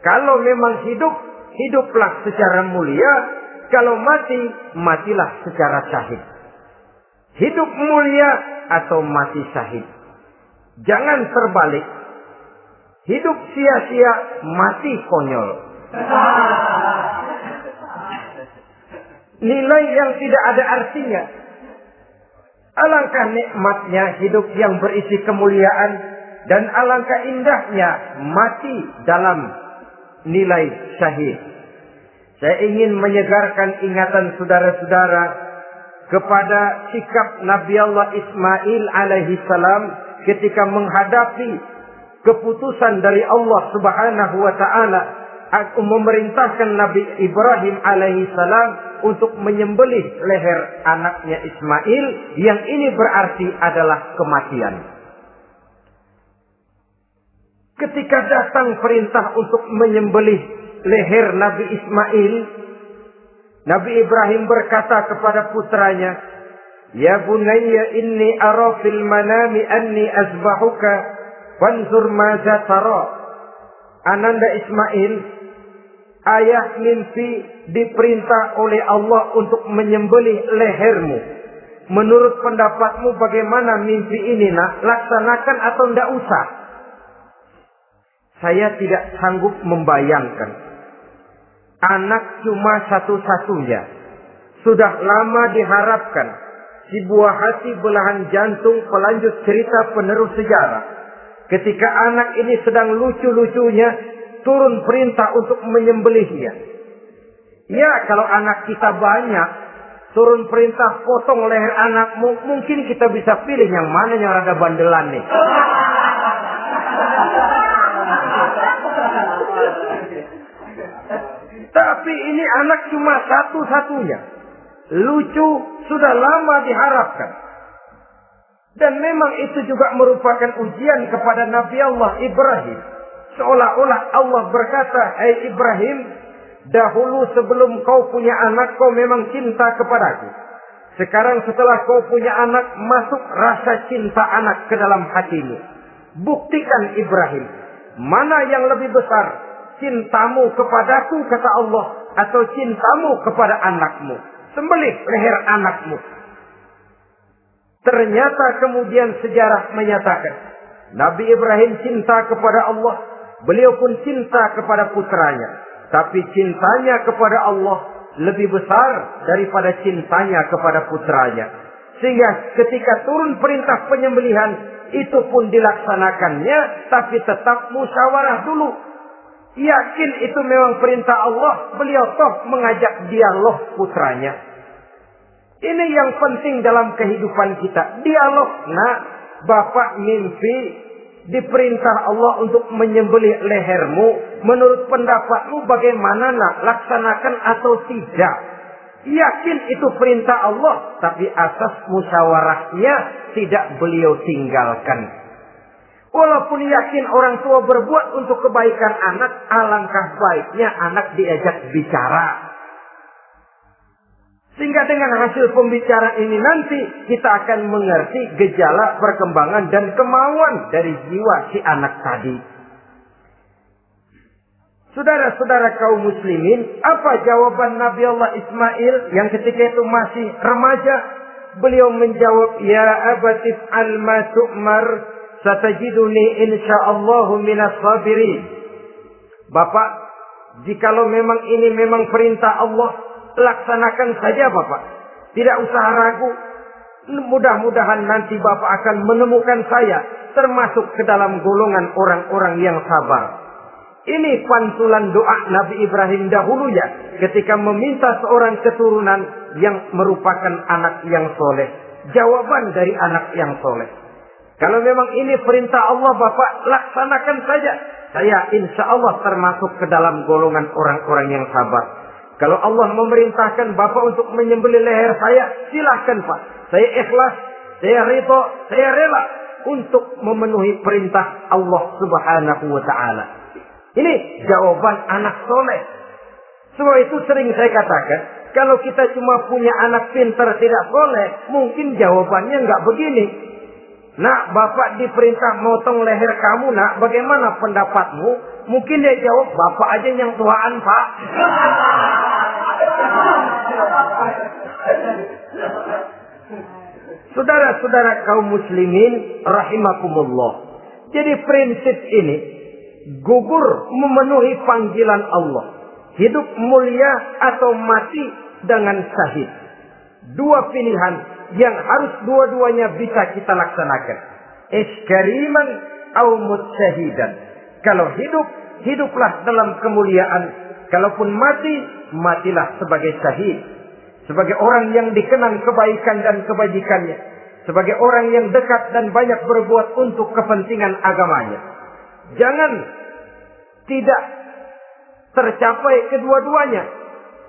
kalau memang hidup, hiduplah secara mulia. Kalau mati, matilah secara syahid. Hidup mulia atau mati syahid. Jangan terbalik. Hidup sia-sia, mati konyol. Nilai yang tidak ada artinya. Alangkah nikmatnya hidup yang berisi kemuliaan, dan alangkah indahnya mati dalam nilai syahid. Saya ingin menyegarkan ingatan saudara-saudara kepada sikap Nabi Allah Ismail alaihi salam ketika menghadapi keputusan dari Allah Subhanahu wa taala memerintahkan Nabi Ibrahim alaihi salam untuk menyembelih leher anaknya Ismail, yang ini berarti adalah kematian. Ketika datang perintah untuk menyembelih leher Nabi Ismail, Nabi Ibrahim berkata kepada putranya, "Ya bunayya inni ara fil manami anni azbahuka fanzur madza tara." Ananda Ismail, ayah mimpi diperintah oleh Allah untuk menyembelih lehermu. Menurut pendapatmu bagaimana mimpi ini, nak? Laksanakan atau tidak usah? Saya tidak sanggup membayangkan. Anak cuma satu-satunya. Sudah lama diharapkan. Si buah hati belahan jantung pelanjut cerita penerus sejarah. Ketika anak ini sedang lucu-lucunya, turun perintah untuk menyembelihnya. Ya, kalau anak kita banyak, turun perintah potong leher anakmu, mungkin kita bisa pilih yang mana yang rada bandelan nih. Tapi ini anak cuma satu-satunya. Lucu, sudah lama diharapkan. Dan memang itu juga merupakan ujian kepada Nabi Allah Ibrahim. Seolah-olah Allah berkata, "Hai Ibrahim, dahulu sebelum kau punya anak, kau memang cinta kepadaku. Sekarang setelah kau punya anak, masuk rasa cinta anak ke dalam hatimu. Buktikan Ibrahim, mana yang lebih besar, cintamu kepadaku, kata Allah, atau cintamu kepada anakmu. Sembelih leher anakmu." Ternyata kemudian sejarah menyatakan, Nabi Ibrahim cinta kepada Allah, beliau pun cinta kepada putranya. Tapi cintanya kepada Allah lebih besar daripada cintanya kepada putranya. Sehingga ketika turun perintah penyembelihan, itu pun dilaksanakannya, tapi tetap musyawarah dulu. Yakin itu memang perintah Allah, beliau toh mengajak dialog putranya. Ini yang penting dalam kehidupan kita. Dialog. Nah, bapak mimpi diperintah Allah untuk menyembelih lehermu. Menurut pendapatmu bagaimana, nak? Laksanakan atau tidak? Yakin itu perintah Allah, tapi asas musyawarahnya tidak beliau tinggalkan. Walaupun yakin orang tua berbuat untuk kebaikan anak, alangkah baiknya anak diajak bicara. Sehingga dengan hasil pembicaraan ini nanti kita akan mengerti gejala perkembangan dan kemauan dari jiwa si anak tadi. Saudara-saudara kaum muslimin, apa jawaban Nabi Allah Ismail yang ketika itu masih remaja? Beliau menjawab, "Ya abatif al-ma tu'mar, satajiduni insyaallahu minas sabirin." Bapak, jikalau memang ini memang perintah Allah, laksanakan saja Bapak. Tidak usah ragu. Mudah-mudahan nanti Bapak akan menemukan saya termasuk ke dalam golongan orang-orang yang sabar. Ini pantulan doa Nabi Ibrahim dahulunya ketika meminta seorang keturunan yang merupakan anak yang soleh. Jawaban dari anak yang soleh. Kalau memang ini perintah Allah Bapak, laksanakan saja. Saya insya Allah termasuk ke dalam golongan orang-orang yang sabar. Kalau Allah memerintahkan Bapak untuk menyembelih leher saya, silahkan Pak. Saya ikhlas, saya ridho, saya rela untuk memenuhi perintah Allah Subhanahu wa Ta'ala. Ini jawaban anak soleh. Sebab itu sering saya katakan, kalau kita cuma punya anak pintar tidak soleh, mungkin jawabannya nggak begini. "Nak, Bapak diperintah motong leher kamu, nak, bagaimana pendapatmu?" Mungkin dia jawab, "Bapak aja yang tuaan, Pak." Saudara-saudara kaum muslimin rahimakumullah. Jadi prinsip ini gugur memenuhi panggilan Allah. Hidup mulia atau mati dengan syahid. Dua pilihan yang harus dua-duanya bisa kita laksanakan. Iskariman au mutsyahidan. Kalau hidup, hiduplah dalam kemuliaan. Kalaupun mati, matilah sebagai syahid. Sebagai orang yang dikenang kebaikan dan kebajikannya. Sebagai orang yang dekat dan banyak berbuat untuk kepentingan agamanya. Jangan tidak tercapai kedua-duanya.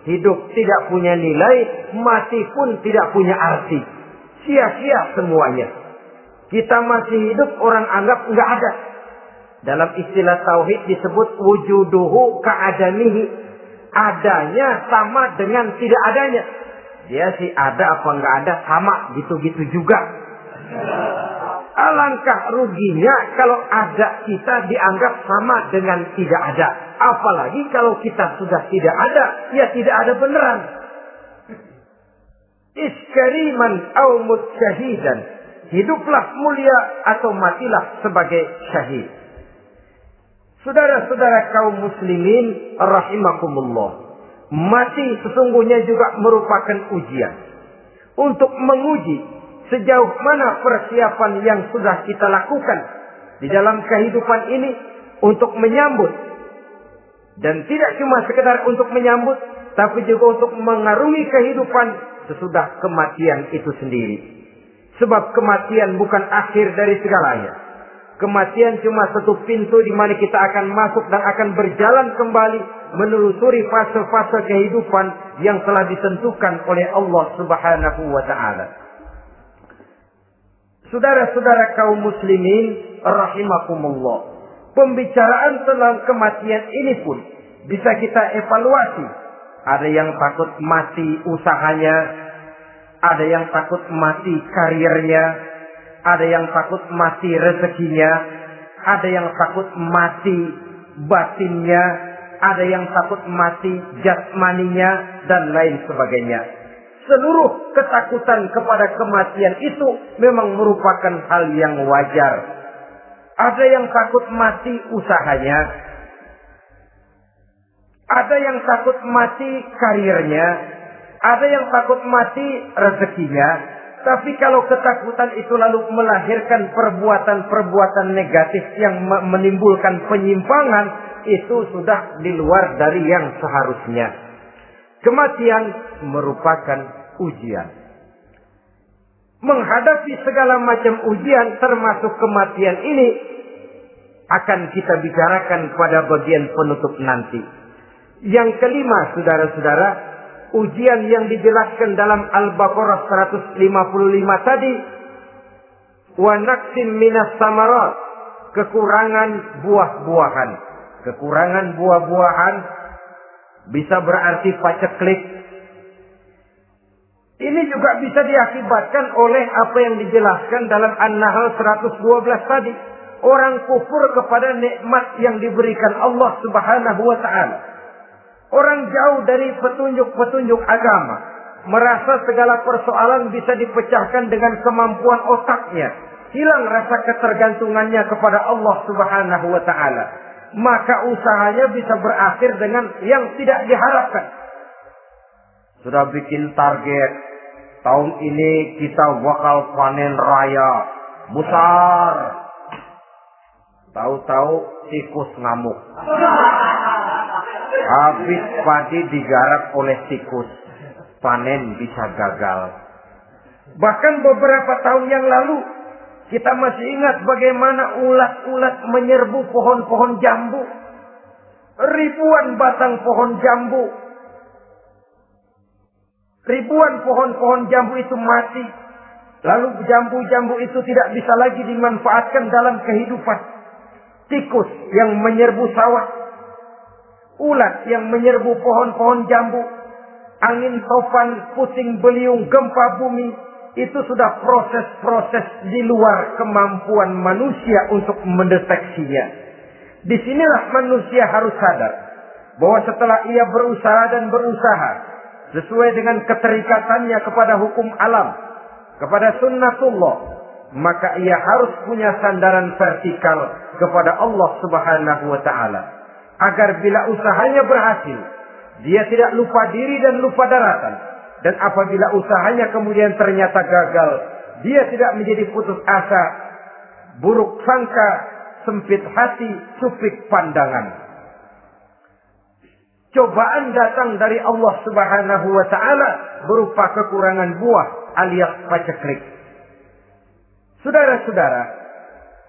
Hidup tidak punya nilai, mati pun tidak punya arti. Sia-sia semuanya. Kita masih hidup, orang anggap nggak ada. Dalam istilah tauhid disebut wujuduhu ka'adamihi. Adanya sama dengan tidak adanya. Dia sih ada apa nggak ada sama, gitu-gitu juga. Alangkah ruginya kalau ada kita dianggap sama dengan tidak ada. Apalagi kalau kita sudah tidak ada, ya tidak ada beneran. Iskariman au mutsyahidan. Hiduplah mulia atau matilah sebagai syahid. Saudara-saudara kaum muslimin rahimakumullah. Mati sesungguhnya juga merupakan ujian. Untuk menguji sejauh mana persiapan yang sudah kita lakukan di dalam kehidupan ini untuk menyambut. Dan tidak cuma sekedar untuk menyambut, tapi juga untuk mengarungi kehidupan sesudah kematian itu sendiri. Sebab kematian bukan akhir dari segalanya. Kematian cuma satu pintu di mana kita akan masuk dan akan berjalan kembali menelusuri fase-fase kehidupan yang telah ditentukan oleh Allah Subhanahu wa taala. Saudara-saudara kaum muslimin rahimakumullah. Pembicaraan tentang kematian ini pun bisa kita evaluasi. Ada yang takut mati usahanya, ada yang takut mati karirnya, ada yang takut mati rezekinya, ada yang takut mati batinnya, ada yang takut mati jasmaninya, dan lain sebagainya. Seluruh ketakutan kepada kematian itu memang merupakan hal yang wajar. Ada yang takut mati usahanya, ada yang takut mati karirnya, ada yang takut mati rezekinya. Tapi kalau ketakutan itu lalu melahirkan perbuatan-perbuatan negatif yang menimbulkan penyimpangan, itu sudah di luar dari yang seharusnya. Kematian merupakan ujian. Menghadapi segala macam ujian termasuk kematian ini akan kita bicarakan pada bagian penutup nanti. Yang kelima, saudara-saudara, ujian yang dijelaskan dalam Al-Baqarah 155 tadi, wa naqsim minas samarat, kekurangan buah-buahan. Kekurangan buah-buahan bisa berarti paceklik. Ini juga bisa diakibatkan oleh apa yang dijelaskan dalam An-Nahl 112 tadi. Orang kufur kepada nikmat yang diberikan Allah Subhanahu wa ta'ala. Orang jauh dari petunjuk-petunjuk agama. Merasa segala persoalan bisa dipecahkan dengan kemampuan otaknya. Hilang rasa ketergantungannya kepada Allah Subhanahu wa ta'ala. Maka usahanya bisa berakhir dengan yang tidak diharapkan. Sudah bikin target, tahun ini kita bakal panen raya besar. Tahu-tahu tikus ngamuk. Habis padi digarap oleh tikus, panen bisa gagal. Bahkan beberapa tahun yang lalu, kita masih ingat bagaimana ulat-ulat menyerbu pohon-pohon jambu. Ribuan batang pohon jambu. Ribuan pohon-pohon jambu itu mati. Lalu jambu-jambu itu tidak bisa lagi dimanfaatkan dalam kehidupan. Tikus yang menyerbu sawah. Ulat yang menyerbu pohon-pohon jambu. Angin topan, puting beliung, gempa bumi. Itu sudah proses-proses di luar kemampuan manusia untuk mendeteksinya. Disinilah manusia harus sadar bahwa setelah ia berusaha dan berusaha sesuai dengan keterikatannya kepada hukum alam, kepada sunnatullah, maka ia harus punya sandaran vertikal kepada Allah Subhanahu wa ta'ala. Agar bila usahanya berhasil, dia tidak lupa diri dan lupa daratan. Dan apabila usahanya kemudian ternyata gagal, dia tidak menjadi putus asa, buruk sangka, sempit hati, sempit pandangan. Cobaan datang dari Allah Subhanahu wa ta'ala berupa kekurangan buah alias paceklik. Saudara-saudara,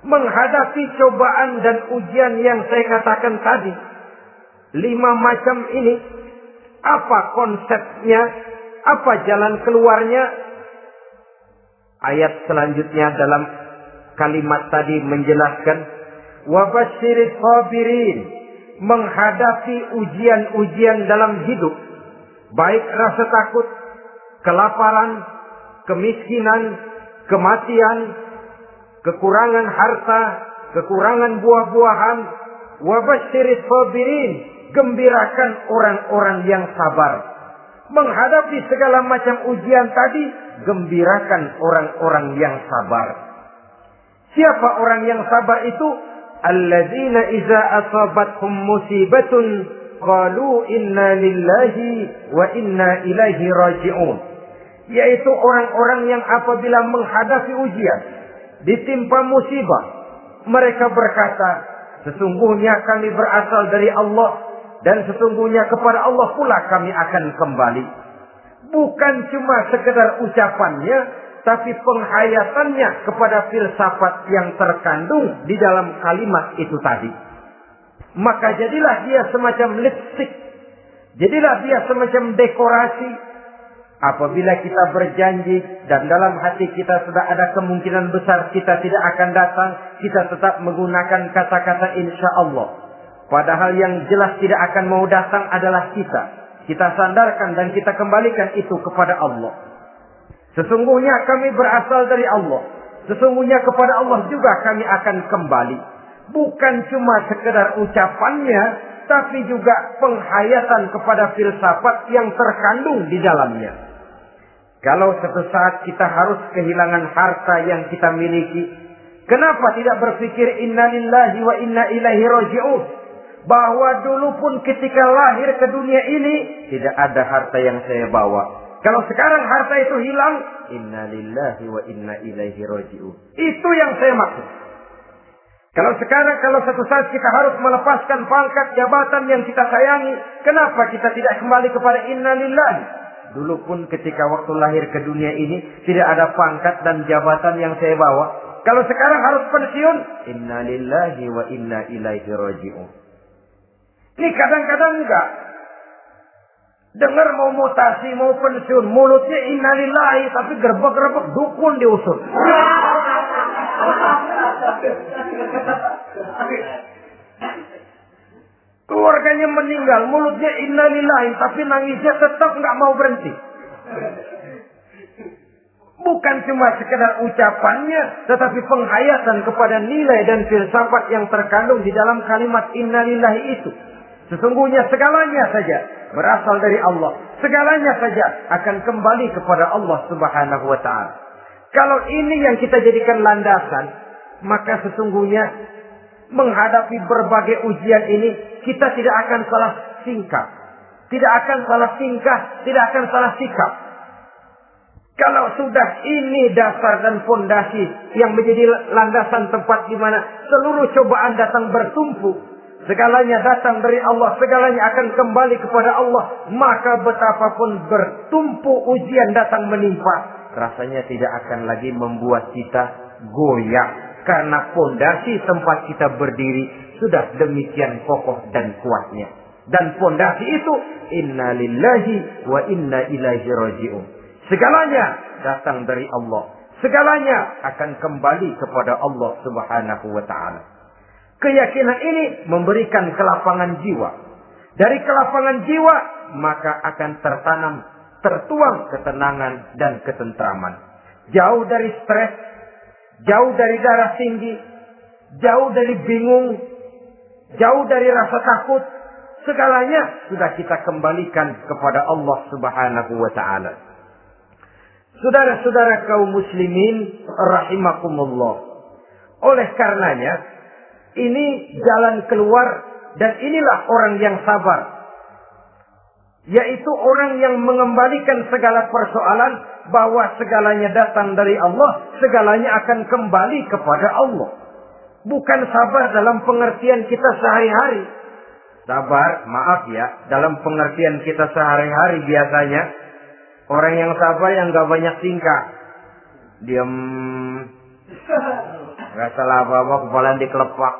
menghadapi cobaan dan ujian yang saya katakan tadi, 5 macam ini, Apa konsepnya? Apa jalan keluarnya? Ayat selanjutnya dalam kalimat tadi menjelaskan, wa basyiris sabirin, menghadapi ujian-ujian dalam hidup, baik rasa takut, kelaparan, kemiskinan, kematian, kekurangan harta, kekurangan buah-buahan. Wa basyiris sabirin, gembirakan orang-orang yang sabar. Menghadapi segala macam ujian tadi, gembirakan orang-orang yang sabar. Siapa orang yang sabar itu? Alladzina iza asabathum musibatun qalu inna lillahi wa inna ilaihi raji'un. Yaitu orang-orang yang apabila menghadapi ujian, ditimpa musibah, mereka berkata, sesungguhnya kami berasal dari Allah, dan sesungguhnya kepada Allah pula kami akan kembali. Bukan cuma sekedar ucapannya, tapi penghayatannya kepada filsafat yang terkandung di dalam kalimat itu tadi. Maka jadilah dia semacam lipstik, jadilah dia semacam dekorasi. Apabila kita berjanji dan dalam hati kita sudah ada kemungkinan besar kita tidak akan datang, kita tetap menggunakan kata-kata insya Allah. Padahal yang jelas tidak akan mau datang adalah kita. Kita sandarkan dan kita kembalikan itu kepada Allah. Sesungguhnya kami berasal dari Allah. Sesungguhnya kepada Allah juga kami akan kembali. Bukan cuma sekedar ucapannya, tapi juga penghayatan kepada filsafat yang terkandung di dalamnya. Kalau suatu saat kita harus kehilangan harta yang kita miliki, kenapa tidak berpikir inna lillahi wa inna ilaihi raji'un? Bahwa dulu pun ketika lahir ke dunia ini tidak ada harta yang saya bawa. Kalau sekarang harta itu hilang, inna lillahi wa inna ilaihi raji'un. Itu yang saya maksud. Kalau sekarang, kalau suatu saat kita harus melepaskan pangkat jabatan yang kita sayangi, kenapa kita tidak kembali kepada inna lillahi? Dulu pun ketika waktu lahir ke dunia ini tidak ada pangkat dan jabatan yang saya bawa. Kalau sekarang harus pensiun, inna lillahi wa inna ilaihi raji'un. Ini kadang-kadang enggak. Dengar mau mutasi, mau pensiun, mulutnya innalillahi, tapi gerbek-gerbek dukun diusut. Keluarganya meninggal, mulutnya innalillahi, tapi nangisnya tetap enggak mau berhenti. Bukan cuma sekedar ucapannya, tetapi penghayatan kepada nilai dan filsafat yang terkandung di dalam kalimat innalillahi itu. Sesungguhnya segalanya saja berasal dari Allah. Segalanya saja akan kembali kepada Allah Subhanahu wa ta'ala. Kalau ini yang kita jadikan landasan, maka sesungguhnya menghadapi berbagai ujian ini, kita tidak akan salah tingkah. Tidak akan salah tingkah, tidak akan salah sikap. Kalau sudah ini dasar dan fondasi yang menjadi landasan tempat di mana seluruh cobaan datang bertumpu, segalanya datang dari Allah, segalanya akan kembali kepada Allah, maka betapapun bertumpu ujian datang menimpa, rasanya tidak akan lagi membuat kita goyah, karena fondasi tempat kita berdiri sudah demikian kokoh dan kuatnya. Dan fondasi itu inna lillahi wa inna ilaihi raji'un. Segalanya datang dari Allah, segalanya akan kembali kepada Allah Subhanahu wa ta'ala. Keyakinan ini memberikan kelapangan jiwa. Dari kelapangan jiwa, maka akan tertuang ketenangan dan ketentraman. Jauh dari stres, jauh dari darah tinggi, jauh dari bingung, jauh dari rasa takut. Segalanya sudah kita kembalikan kepada Allah Subhanahu wa ta'ala. Saudara-saudara kaum muslimin rahimakumullah. Oleh karenanya, ini jalan keluar dan inilah orang yang sabar. Yaitu orang yang mengembalikan segala persoalan bahwa segalanya datang dari Allah, segalanya akan kembali kepada Allah. Bukan sabar dalam pengertian kita sehari-hari. Sabar, maaf ya, dalam pengertian kita sehari-hari biasanya orang yang sabar yang gak banyak tingkah. Diam. Gak salah apa-apa, kepala dikelepak.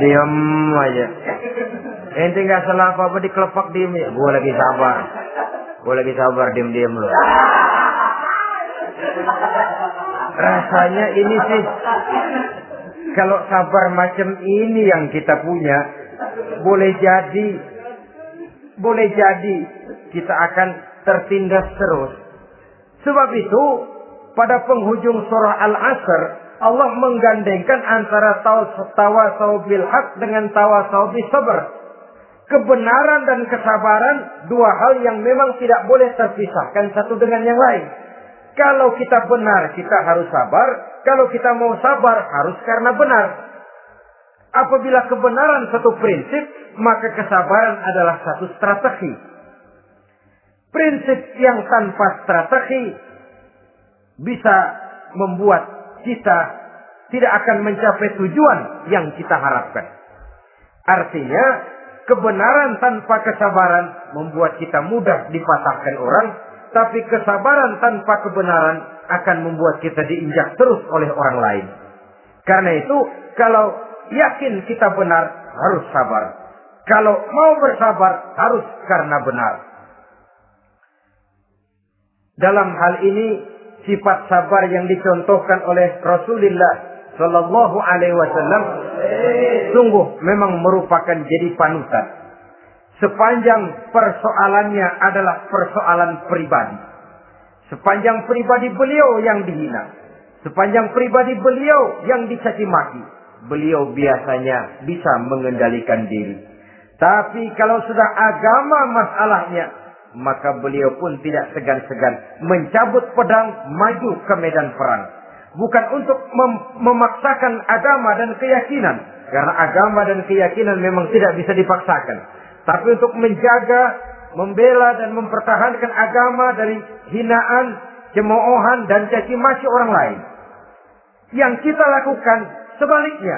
Diam aja. Ente nggak salah apa-apa dikelepak diem ya. Gue lagi sabar, diem loh. Rasanya ini sih, kalau sabar macam ini yang kita punya, boleh jadi kita akan tertindas terus. Sebab itu pada penghujung surah Al-Asr, Allah menggandengkan antara tawasau bil haq dengan tawasau bis sabr. Kebenaran dan kesabaran, dua hal yang memang tidak boleh terpisahkan satu dengan yang lain. Kalau kita benar, kita harus sabar. Kalau kita mau sabar, harus karena benar. Apabila kebenaran satu prinsip, maka kesabaran adalah satu strategi. Prinsip yang tanpa strategi bisa membuat kita tidak akan mencapai tujuan yang kita harapkan. Artinya, kebenaran tanpa kesabaran membuat kita mudah dipatahkan orang, tapi kesabaran tanpa kebenaran akan membuat kita diinjak terus oleh orang lain. Karena itu, kalau yakin kita benar, harus sabar. Kalau mau bersabar, harus karena benar. Dalam hal ini, sifat sabar yang dicontohkan oleh Rasulullah Sallallahu Alaihi Wasallam sungguh memang merupakan jadi panutan. Sepanjang persoalannya adalah persoalan pribadi. Sepanjang pribadi beliau yang dihina, sepanjang pribadi beliau yang dicaci maki, beliau biasanya bisa mengendalikan diri. Tapi kalau sudah agama masalahnya, maka beliau pun tidak segan-segan mencabut pedang, maju ke medan perang. Bukan untuk memaksakan agama dan keyakinan, karena agama dan keyakinan memang tidak bisa dipaksakan. Tapi untuk menjaga, membela dan mempertahankan agama dari hinaan, cemoohan dan caci maki orang lain. Yang kita lakukan sebaliknya.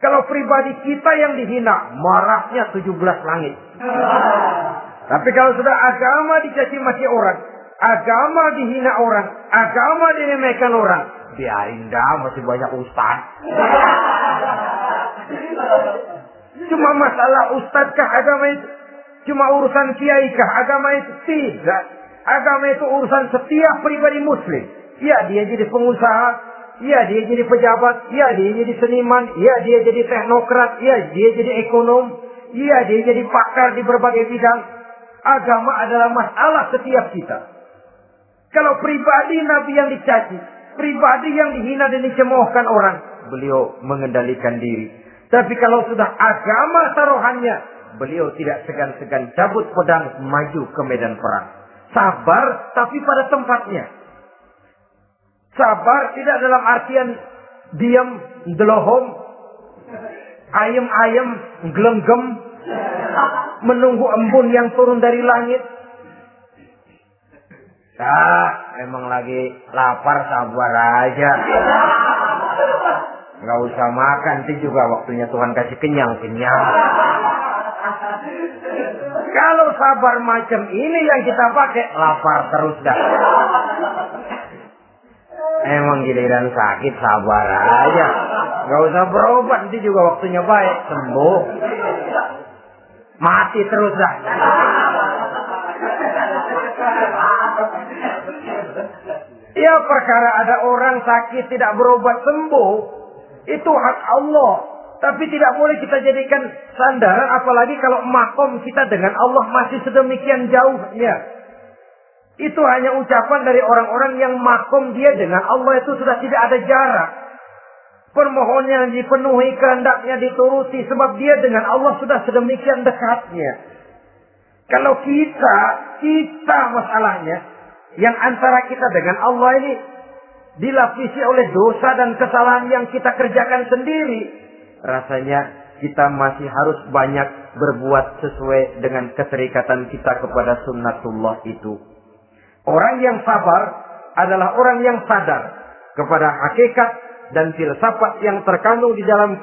Kalau pribadi kita yang dihina, marahnya 17 langit. Tapi kalau sudah agama dicaci maki orang, agama dihina orang, agama diremehkan orang, biarin dah, masih banyak ustaz. Cuma masalah ustadkah agama itu? Cuma urusan kiaikah agama itu? Tidak. Agama itu urusan setiap pribadi muslim. Ya, dia jadi pengusaha, ya dia jadi pejabat, ya dia jadi seniman, ya dia jadi teknokrat, ya dia jadi ekonom, ya dia jadi pakar di berbagai bidang. Agama adalah masalah setiap kita. Kalau pribadi Nabi yang dicaci, pribadi yang dihina dan dicemoohkan orang, beliau mengendalikan diri. Tapi kalau sudah agama taruhannya, beliau tidak segan-segan cabut pedang, maju ke medan perang. Sabar tapi pada tempatnya. Sabar tidak dalam artian diam, delohom, ayem-ayem, gelenggem, menunggu embun yang turun dari langit. Emang lagi lapar, sabar aja. Nggak usah makan, nanti juga waktunya Tuhan kasih kenyang-kenyang. Kalau sabar macam ini yang kita pakai, lapar terus dah. Emang giliran sakit, sabar aja. Nggak usah berobat, nanti juga waktunya baik, sembuh. Mati terus dah. Ya, perkara ada orang sakit tidak berobat sembuh, itu hak Allah. Tapi tidak boleh kita jadikan sandaran, apalagi kalau makom kita dengan Allah masih sedemikian jauhnya. Itu hanya ucapan dari orang-orang yang makom dia dengan Allah itu sudah tidak ada jarak. Permohonannya dipenuhi, kehendaknya dituruti, sebab dia dengan Allah sudah sedemikian dekatnya. Kalau kita masalahnya, yang antara kita dengan Allah ini dilapisi oleh dosa dan kesalahan yang kita kerjakan sendiri, rasanya kita masih harus banyak berbuat sesuai dengan keterikatan kita kepada sunnatullah itu. Orang yang sabar adalah orang yang sadar kepada hakikat dan filsafat yang terkandung di dalam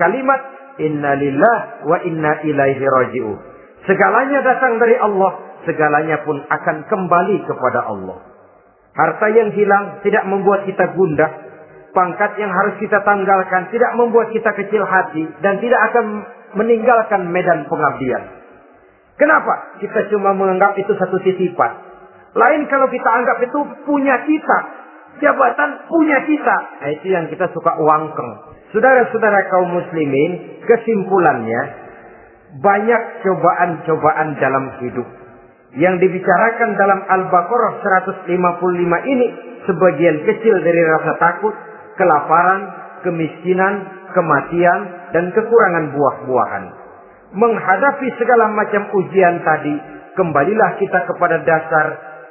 kalimat inna lillah wa inna ilaihi raji'un. Segalanya datang dari Allah, segalanya pun akan kembali kepada Allah. Harta yang hilang tidak membuat kita gundah, pangkat yang harus kita tanggalkan tidak membuat kita kecil hati dan tidak akan meninggalkan medan pengabdian. Kenapa? Kita cuma menganggap itu satu titipan. Lain kalau kita anggap itu punya kita, jabatan punya kita. Nah, itu yang kita suka wangkeng. Saudara-saudara kaum muslimin, kesimpulannya banyak cobaan-cobaan dalam hidup. Yang dibicarakan dalam Al-Baqarah 155 ini sebagian kecil dari rasa takut, kelaparan, kemiskinan, kematian, dan kekurangan buah-buahan. Menghadapi segala macam ujian tadi, kembalilah kita kepada dasar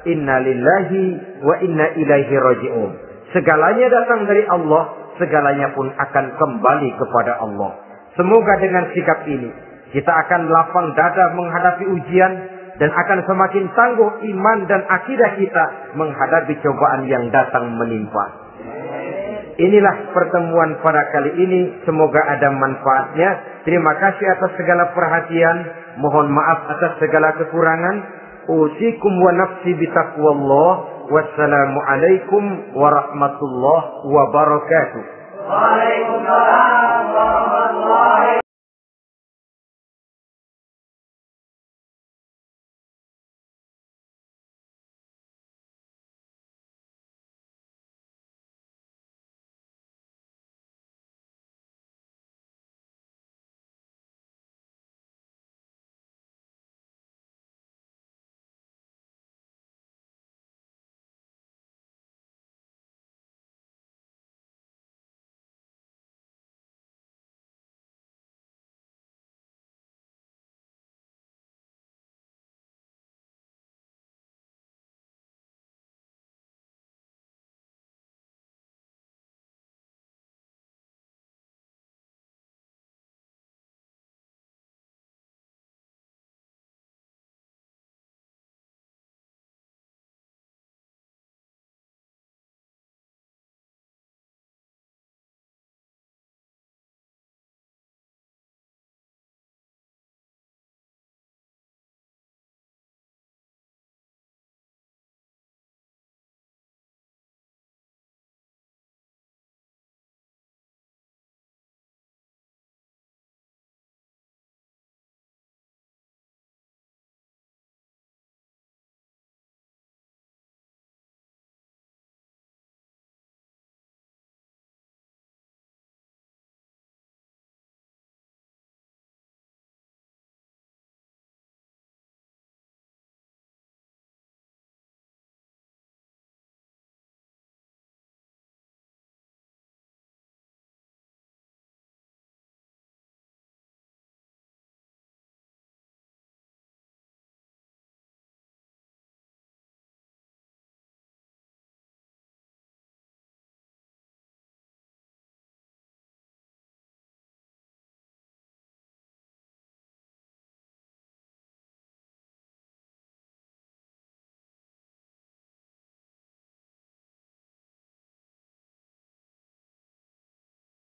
inna lillahi wa inna ilaihi raji'un. Segalanya datang dari Allah, segalanya pun akan kembali kepada Allah. Semoga dengan sikap ini kita akan lapang dada menghadapi ujian dan akan semakin tangguh iman dan akidah kita menghadapi cobaan yang datang menimpa. Inilah pertemuan pada kali ini. Semoga ada manfaatnya. Terima kasih atas segala perhatian. Mohon maaf atas segala kekurangan. Usikum wa nafsi bitaqwallah. Wassalamualaikum warahmatullahi wabarakatuh. Waalaikumsalam warahmatullahi